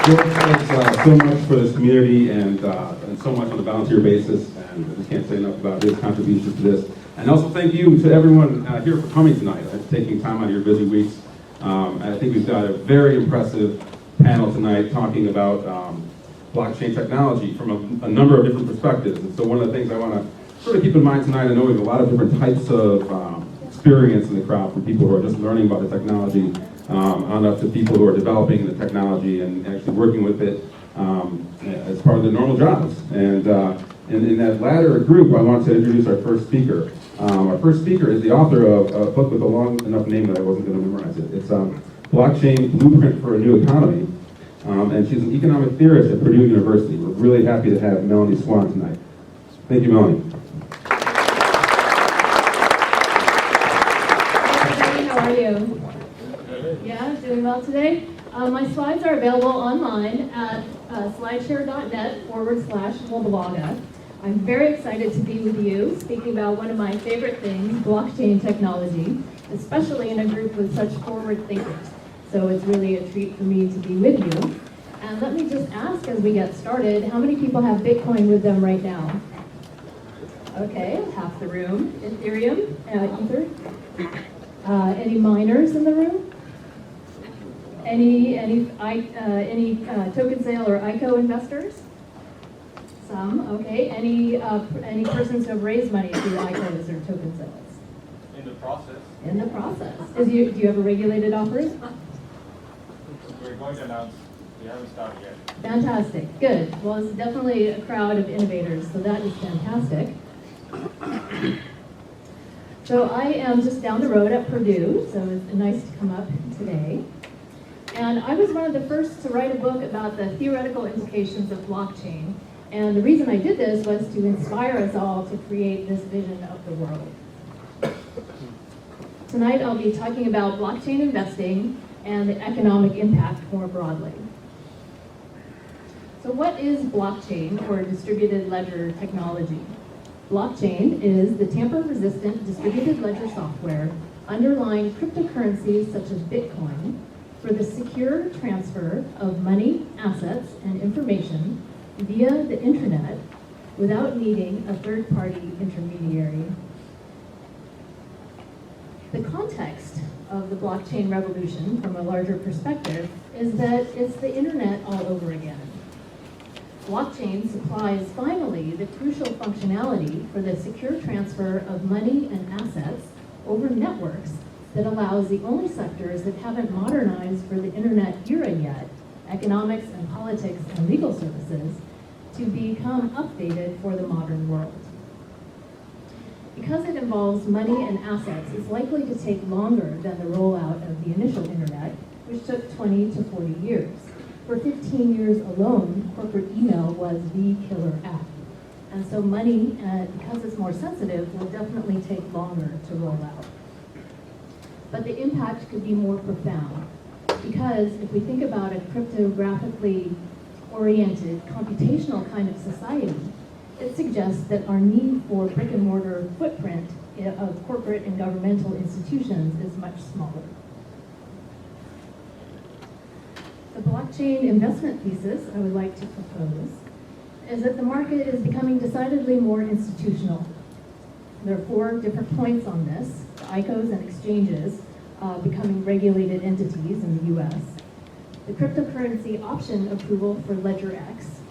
Thanks so much for this community and so much on a volunteer basis, and I just can't say enough about his contribution to this. And also thank you to everyone here for coming tonight, taking time out of your busy weeks. I think we've got a very impressive panel tonight talking about blockchain technology from a number of different perspectives. And so one of the things I want to sort of keep in mind tonight, I know we have a lot of different types of experience in the crowd, from people who are just learning about the technology on up to people who are developing the technology and actually working with it as part of their normal jobs. And in that latter group, I want to introduce our first speaker. Our first speaker is the author of a book with a long enough name that I wasn't going to memorize it. It's Blockchain Blueprint for a New Economy. And she's an economic theorist at Purdue University. We're really happy to have Melanie Swan tonight. Thank you, Melanie. How are you? Yeah, doing well today? My slides are available online at slideshare.net/Moldavaga. I'm very excited to be with you, speaking about one of my favorite things, blockchain technology, especially in a group with such forward thinkers. So it's really a treat for me to be with you. And let me just ask as we get started, how many people have Bitcoin with them right now? Okay, half the room. Ethereum, Ether. Any miners in the room? Any token sale or ICO investors? Some, okay. Any persons who have raised money through ICOs or token sales? In the process. In the process. Do you have a regulated offering? We're going to announce. We haven't started yet. Fantastic, good. Well, it's definitely a crowd of innovators, so that is fantastic. So I am just down the road at Purdue, so it's nice to come up today. And I was one of the first to write a book about the theoretical implications of blockchain. And the reason I did this was to inspire us all to create this vision of the world. Tonight I'll be talking about blockchain investing and the economic impact more broadly. So what is blockchain, or distributed ledger technology? Blockchain is the tamper-resistant distributed ledger software underlying cryptocurrencies such as Bitcoin for the secure transfer of money, assets, and information via the internet without needing a third-party intermediary. The context of the blockchain revolution from a larger perspective is that it's the internet all over again. Blockchain supplies finally the crucial functionality for the secure transfer of money and assets over networks that allows the only sectors that haven't modernized for the internet era yet, economics and politics and legal services, to become updated for the modern world. Because it involves money and assets, it's likely to take longer than the rollout of the initial internet, which took 20 to 40 years. For 15 years alone, corporate email was the killer app. And so money, because it's more sensitive, will definitely take longer to roll out. But the impact could be more profound, because if we think about a cryptographically oriented, computational kind of society, it suggests that our need for brick and mortar footprint of corporate and governmental institutions is much smaller. The blockchain investment thesis I would like to propose is that the market is becoming decidedly more institutional. There are 4 different points on this: the ICOs and exchanges becoming regulated entities in the US, the cryptocurrency option approval for Ledger X,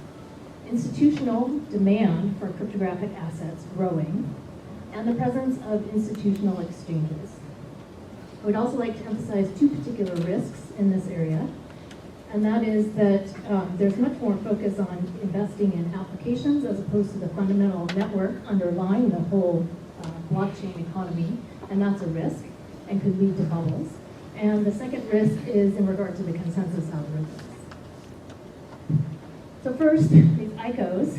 institutional demand for cryptographic assets growing, and the presence of institutional exchanges. I would also like to emphasize 2 particular risks in this area, and that is that there's much more focus on investing in applications as opposed to the fundamental network underlying the whole blockchain economy, and that's a risk and could lead to bubbles. And the second risk is in regard to the consensus algorithms. So first, these ICOs.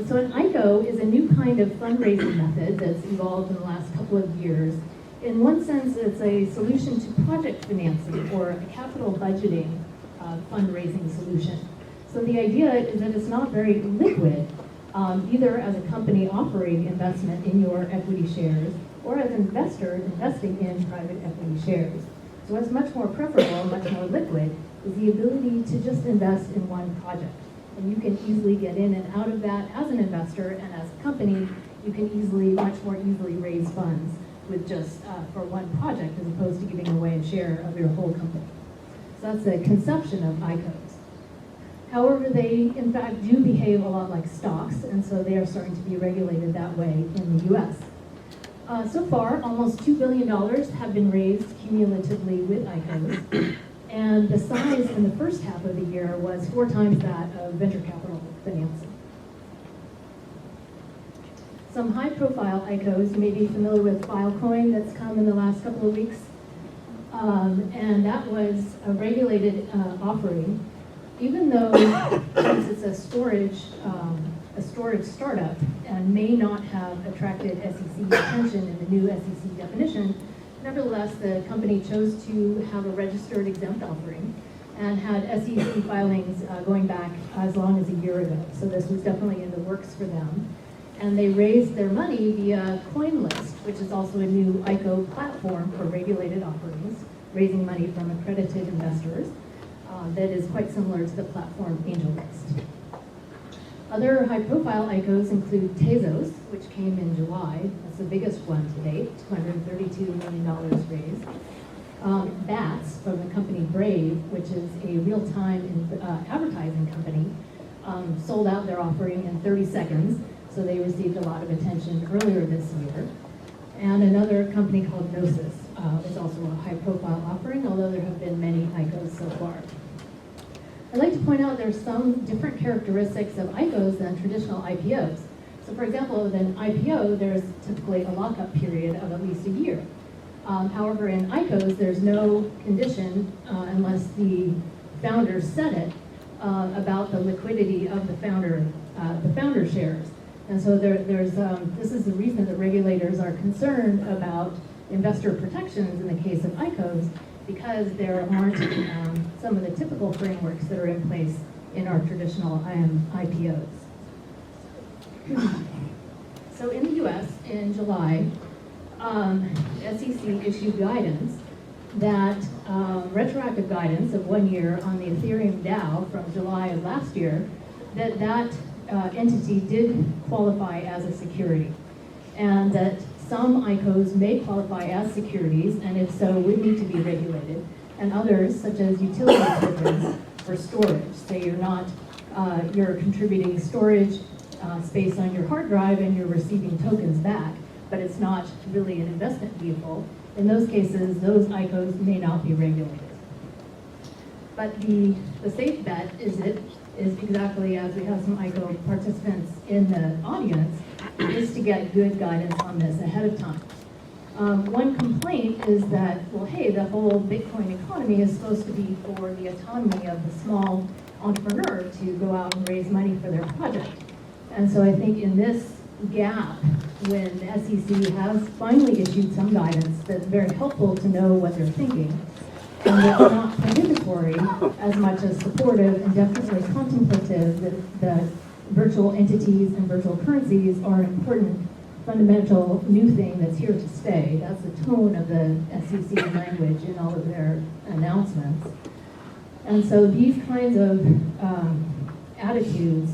So an ICO is a new kind of fundraising method that's evolved in the last couple of years. In one sense, it's a solution to project financing or a capital budgeting fundraising solution. So the idea is that it's not very liquid, either as a company offering investment in your equity shares or as an investor investing in private equity shares. So what's much more preferable, much more liquid, is the ability to just invest in one project. And you can easily get in and out of that as an investor, and as a company, you can much more easily raise funds with just for one project as opposed to giving away a share of your whole company. So that's the conception of ICOs. However, they in fact do behave a lot like stocks, and so they are starting to be regulated that way in the US. So far, almost $2 billion have been raised cumulatively with ICOs, and the size in the first half of the year was 4 times that of venture capital financing. Some high-profile ICOs, you may be familiar with Filecoin that's come in the last couple of weeks, and that was a regulated offering. Even though since it's a storage startup and may not have attracted SEC attention in the new SEC definition, nevertheless, the company chose to have a registered exempt offering and had SEC filings going back as long as a year ago. So this was definitely in the works for them. And they raised their money via CoinList, which is also a new ICO platform for regulated offerings, raising money from accredited investors. That is quite similar to the platform AngelList. Other high-profile ICOs include Tezos, which came in July. That's the biggest one to date, $232 million raised. Bats, from the company Brave, which is a real-time advertising company, sold out their offering in 30 seconds, so they received a lot of attention earlier this year. And another company called Gnosis is also a high-profile offering, although there have been many ICOs so far. I'd like to point out there's some different characteristics of ICOs than traditional IPOs. So for example, with an IPO, there's typically a lockup period of at least a year. However, in ICOs, there's no condition, unless the founders set it, about the liquidity of the founder shares. And so this is the reason that regulators are concerned about investor protections in the case of ICOs, because there aren't some of the typical frameworks that are in place in our traditional IPOs. So in the US, in July, SEC issued guidance that retroactive guidance of 1 year on the Ethereum DAO from July of last year, that entity did qualify as a security, and that some ICOs may qualify as securities, and if so, would need to be regulated, and others, such as utility tokens for storage. So you're contributing storage space on your hard drive and you're receiving tokens back, but it's not really an investment vehicle. In those cases, those ICOs may not be regulated. But the safe bet is exactly as we have some ICO participants in the audience, is to get good guidance on this ahead of time. One complaint is that, well, hey, the whole Bitcoin economy is supposed to be for the autonomy of the small entrepreneur to go out and raise money for their project. And so I think in this gap, when the SEC has finally issued some guidance that's very helpful to know what they're thinking, and it's not prohibitory as much as supportive and definitely contemplative, that virtual entities and virtual currencies are an important fundamental new thing that's here to stay. That's the tone of the SEC language in all of their announcements. And so these kinds of attitudes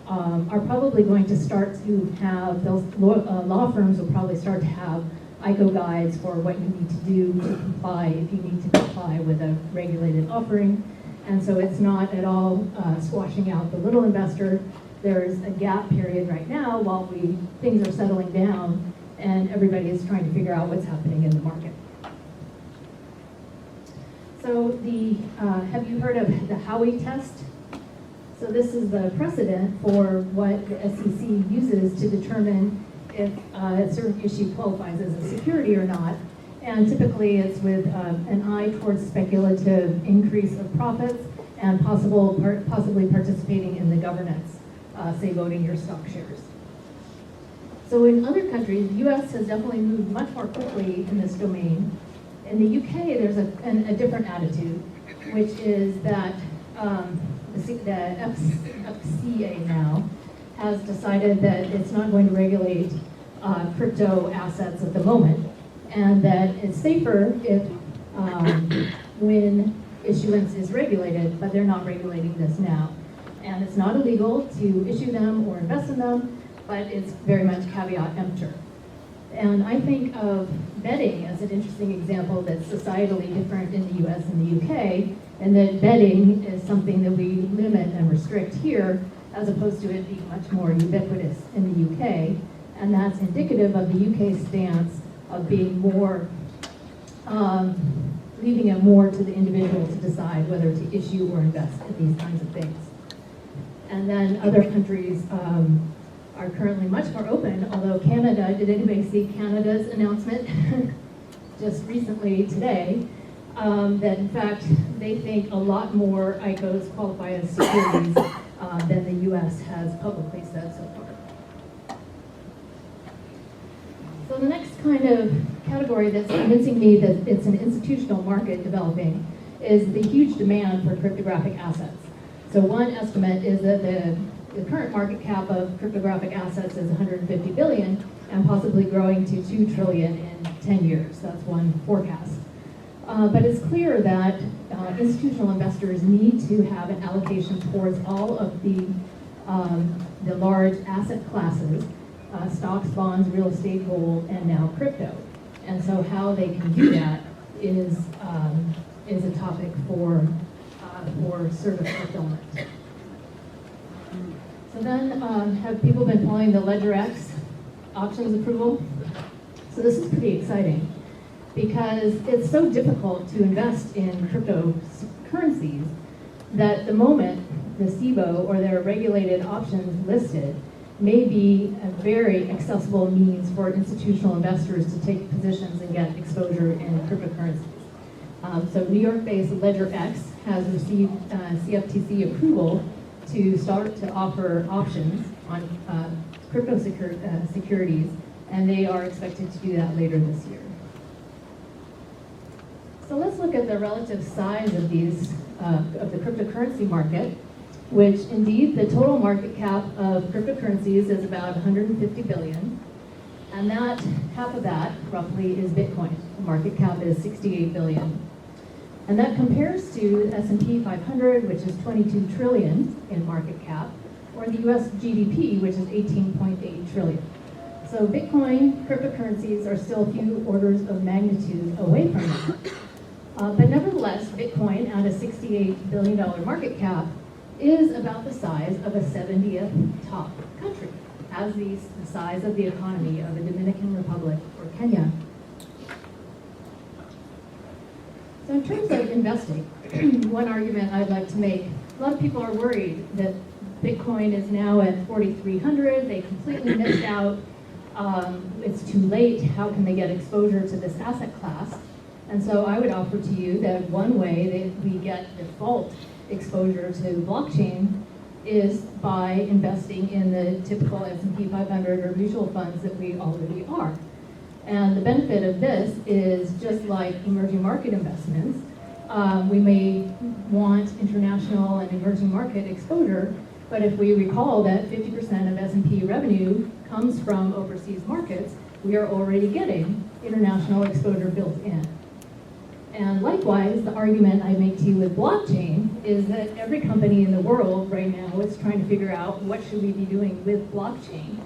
are probably going to start to have, those law firms will probably start to have ICO guides for what you need to do to comply if you need to comply with a regulated offering. And so it's not at all squashing out the little investor. There's a gap period right now while things are settling down and everybody is trying to figure out what's happening in the market. So have you heard of the Howey test? So this is the precedent for what the SEC uses to determine if a certain issue qualifies as a security or not. And typically it's with an eye towards speculative increase of profits and possibly participating in the governance, say voting your stock shares. So in other countries, the US has definitely moved much more quickly in this domain. In the UK, there's a different attitude, which is that the FCA now has decided that it's not going to regulate crypto assets at the moment, and that it's safer if when issuance is regulated, but they're not regulating this now. And it's not illegal to issue them or invest in them, but it's very much caveat emptor. And I think of betting as an interesting example that's societally different in the US and the UK, and that betting is something that we limit and restrict here, as opposed to it being much more ubiquitous in the UK. And that's indicative of the UK stance of being more, leaving it more to the individual to decide whether to issue or invest in these kinds of things. And then other countries are currently much more open, although Canada, did anybody see Canada's announcement just recently today, that in fact they think a lot more ICOs qualify as securities than the US has publicly said so far. So the next kind of category that's convincing me that it's an institutional market developing is the huge demand for cryptographic assets. So one estimate is that the current market cap of cryptographic assets is 150 billion and possibly growing to 2 trillion in 10 years. That's one forecast. But it's clear that institutional investors need to have an allocation towards all of the large asset classes, stocks, bonds, real estate, gold, and now crypto. And so how they can do that is a topic for service fulfillment. So then, have people been following the LedgerX options approval? So this is pretty exciting because it's so difficult to invest in cryptocurrencies that the moment the SIBO or their regulated options listed may be a very accessible means for institutional investors to take positions and get exposure in cryptocurrencies. So New York-based LedgerX has received CFTC approval to start to offer options on crypto securities, and they are expected to do that later this year. So let's look at the relative size of these, of the cryptocurrency market, which indeed the total market cap of cryptocurrencies is about 150 billion, and that half of that roughly is Bitcoin. The market cap is 68 billion. And that compares to the S&P 500, which is 22 trillion in market cap, or the US GDP, which is 18.8 trillion. So Bitcoin, cryptocurrencies are still a few orders of magnitude away from that. But nevertheless, Bitcoin at a $68 billion market cap is about the size of a 70th top country, as the size of the economy of the Dominican Republic or Kenya. So in terms of investing, one argument I'd like to make, a lot of people are worried that Bitcoin is now at 4,300, they completely missed out, it's too late, how can they get exposure to this asset class? And so I would offer to you that one way that we get default exposure to blockchain is by investing in the typical S&P 500 or mutual funds that we already are. And the benefit of this is just like emerging market investments, we may want international and emerging market exposure, but if we recall that 50% of S&P revenue comes from overseas markets, we are already getting international exposure built in. And likewise, the argument I make to you with blockchain is that every company in the world right now is trying to figure out what should we be doing with blockchain.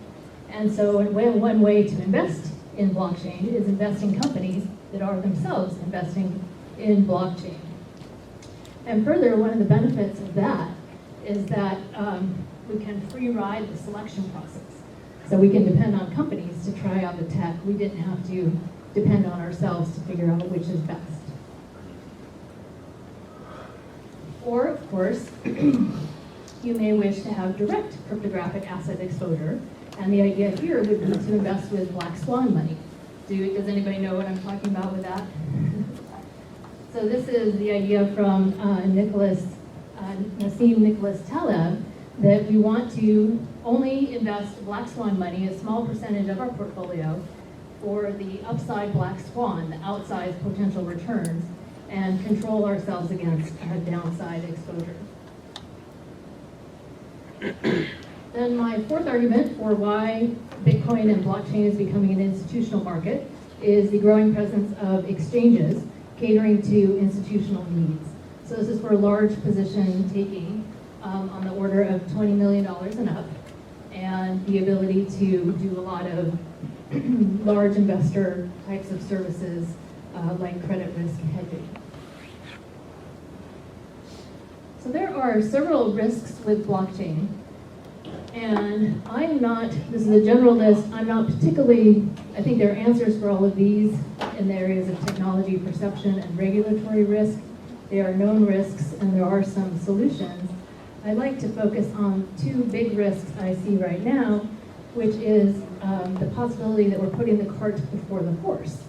And so one way to invest in blockchain is investing companies that are themselves investing in blockchain. And further, one of the benefits of that is that we can free ride the selection process. So we can depend on companies to try out the tech. We didn't have to depend on ourselves to figure out which is best. Or, of course, you may wish to have direct cryptographic asset exposure. And the idea here would be to invest with black swan money. Does anybody know what I'm talking about with that? So this is the idea from Nassim Nicholas Taleb, that we want to only invest black swan money, a small percentage of our portfolio, for the upside black swan, the outsized potential returns, and control ourselves against downside exposure. Then my fourth argument for why Bitcoin and blockchain is becoming an institutional market is the growing presence of exchanges catering to institutional needs. So this is for large position taking on the order of $20 million and up, and the ability to do a lot of large investor types of services like credit risk hedging. So there are several risks with blockchain, and I'm not, this is a general list, I'm not particularly, I think there are answers for all of these in the areas of technology, perception, and regulatory risk. There are known risks, and there are some solutions. I'd like to focus on two big risks I see right now, which is the possibility that we're putting the cart before the horse.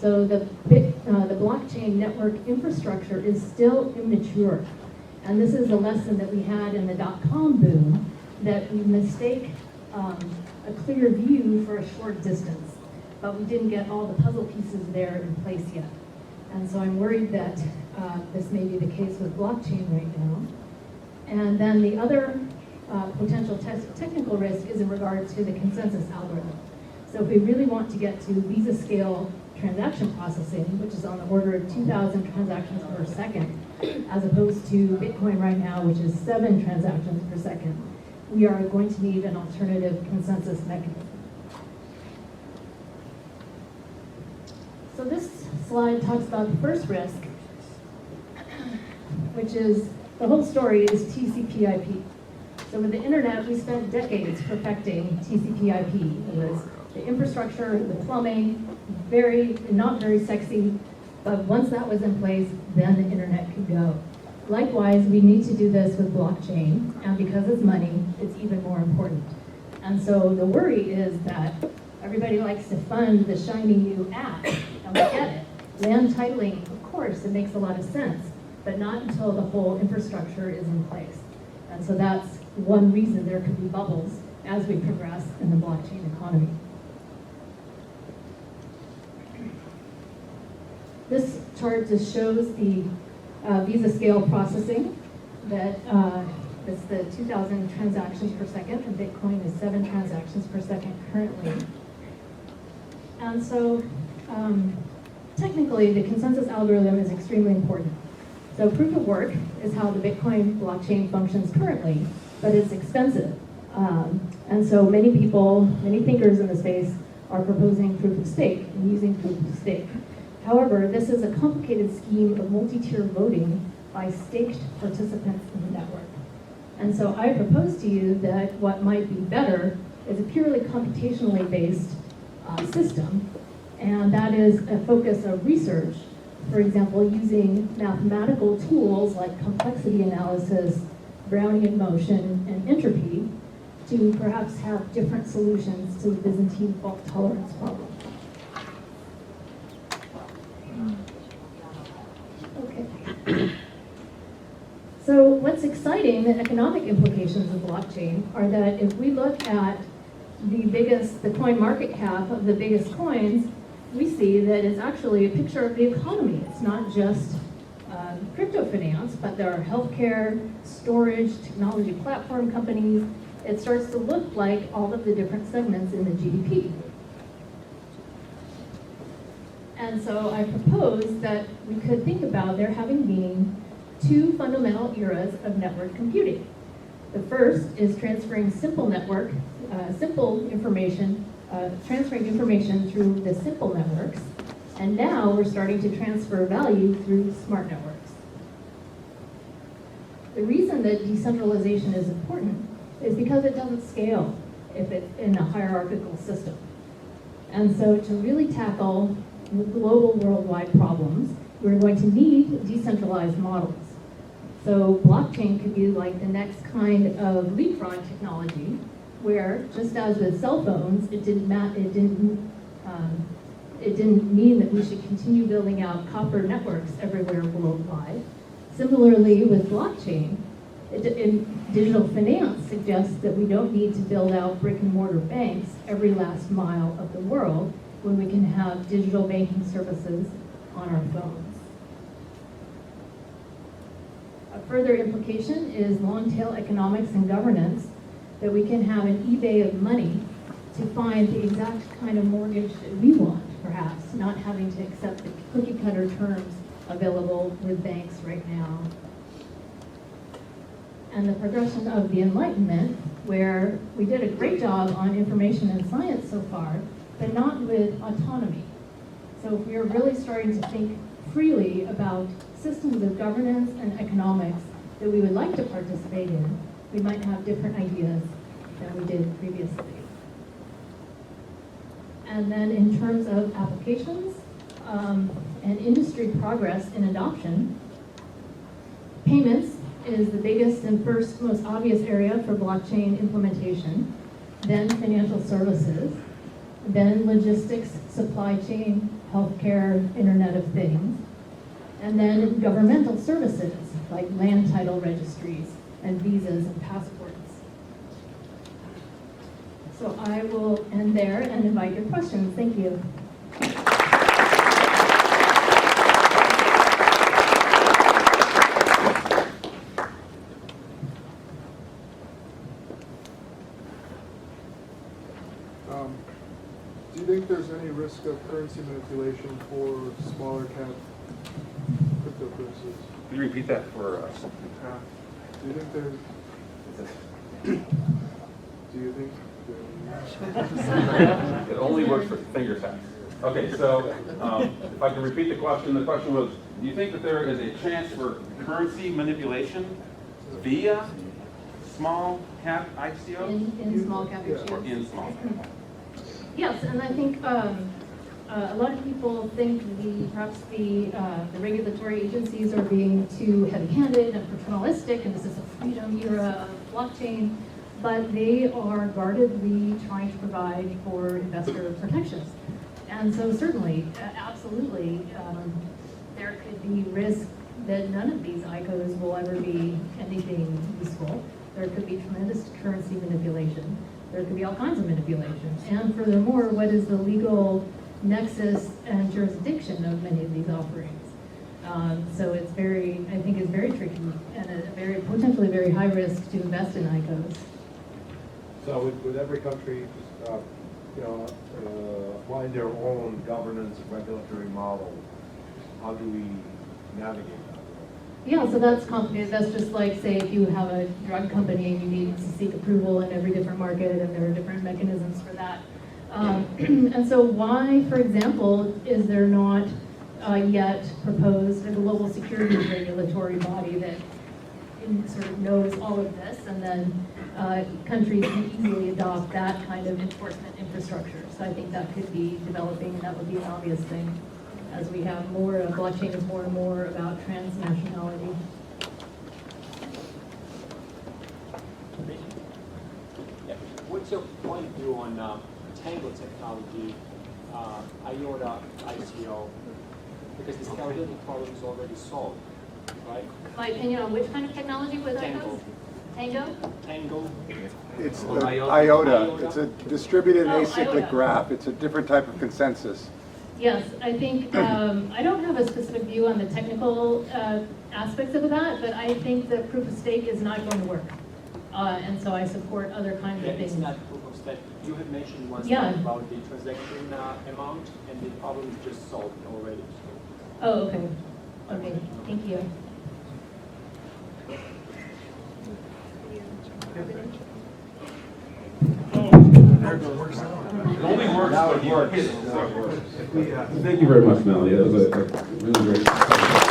So the blockchain network infrastructure is still immature. And this is a lesson that we had in the dot-com boom, that we mistake a clear view for a short distance, but we didn't get all the puzzle pieces there in place yet. And so I'm worried that this may be the case with blockchain right now. And then the other potential technical risk is in regard to the consensus algorithm. So if we really want to get to Visa scale transaction processing, which is on the order of 2,000 transactions per second, as opposed to Bitcoin right now, which is 7 transactions per second, we are going to need an alternative consensus mechanism. So this slide talks about the first risk, which is, the whole story is TCP/IP. So with the internet, we spent decades perfecting TCP/IP. It was the infrastructure, the plumbing, not very sexy, but once that was in place, then the internet could go. Likewise, we need to do this with blockchain, and because it's money, it's even more important. And so the worry is that everybody likes to fund the shiny new app, and we get it. Land titling, of course, it makes a lot of sense, but not until the whole infrastructure is in place. And so that's one reason there could be bubbles as we progress in the blockchain economy. This chart just shows the Visa scale processing that it's the 2,000 transactions per second, and Bitcoin is 7 transactions per second currently. And so technically, the consensus algorithm is extremely important. So proof of work is how the Bitcoin blockchain functions currently, but it's expensive. And so many people, many thinkers in the space are proposing proof of stake and using proof of stake. However, this is a complicated scheme of multi-tier voting by staked participants in the network. And so I propose to you that what might be better is a purely computationally based system, and that is a focus of research. For example, using mathematical tools like complexity analysis, Brownian motion, and entropy to perhaps have different solutions to the Byzantine fault tolerance problem. Okay. So what's exciting, the economic implications of blockchain are that if we look at the coin market cap of the biggest coins, we see that it's actually a picture of the economy. It's not just crypto finance, but there are healthcare, storage, technology platform companies. It starts to look like all of the different segments in the GDP. And so I propose that we could think about there having been 2 fundamental eras of network computing. The first is transferring transferring information through the simple networks, and now we're starting to transfer value through smart networks. The reason that decentralization is important is because it doesn't scale if it's in a hierarchical system. And so to really tackle global worldwide problems, we're going to need decentralized models. So blockchain could be like the next kind of leapfrog technology, where just as with cell phones, it didn't mean that we should continue building out copper networks everywhere worldwide. Similarly, with blockchain, digital finance suggests that we don't need to build out brick and mortar banks every last mile of the world when we can have digital banking services on our phones. A further implication is long-tail economics and governance, that we can have an eBay of money to find the exact kind of mortgage that we want, perhaps, not having to accept the cookie-cutter terms available with banks right now. And the progression of the Enlightenment, where we did a great job on information and science so far, but not with autonomy. So if we are really starting to think freely about systems of governance and economics that we would like to participate in, we might have different ideas than we did previously. And then in terms of applications and industry progress in adoption, payments is the biggest and first most obvious area for blockchain implementation, then financial services, then logistics, supply chain, healthcare, Internet of Things, and then governmental services like land title registries and visas and passports. So I will end there and invite your questions. Thank you. Do you think there's any risk of currency manipulation for smaller cap cryptocurrencies? Can you repeat that for us? Do you think there's? Do you think? It only works for finger taps. Okay, so if I can repeat the question was, do you think that there is a chance for currency manipulation via small cap ICO? In small cap issues. Or in small cap? Yes, and I think a lot of people think perhaps the regulatory agencies are being too heavy-handed and paternalistic, and this is a freedom era of blockchain, but they are guardedly trying to provide for investor protections. And so certainly, absolutely, there could be risk that none of these ICOs will ever be anything useful. There could be tremendous currency manipulation. There could be all kinds of manipulation. And furthermore, what is the legal nexus and jurisdiction of many of these offerings? So it's I think it's very tricky and a potentially very high risk to invest in ICOs. So would every country just, apply their own governance and regulatory model? How do we navigate that? Yeah, so that's complicated. That's just like, say, if you have a drug company and you need to seek approval in every different market, and there are different mechanisms for that. And so why, for example, is there not yet proposed a global securities regulatory body that sort of knows all of this, and then countries can easily adopt that kind of enforcement infrastructure? So I think that could be developing, and that would be an obvious thing as we have more, blockchain is more and more about transnationality. Yeah. What's your point of view on Tango technology, IOTA, ICO? Because the scalability problem is already solved, right? My opinion on which kind of technology with Tango. Tango? Tango. It's Or the IOTA. IOTA. It's a distributed Oh, acyclic IOTA. graph. It's a different type of consensus. Yes, I think, I don't have a specific view on the technical aspects of that, but I think that proof of stake is not going to work. And so I support other kinds Yeah, of things. it's not proof of stake. You had mentioned once Yeah. about the transaction amount, and the problem is just solved already. Oh, okay. Okay, thank you. It only works when you hit it. Thank you very much, Melanie. That was a really great.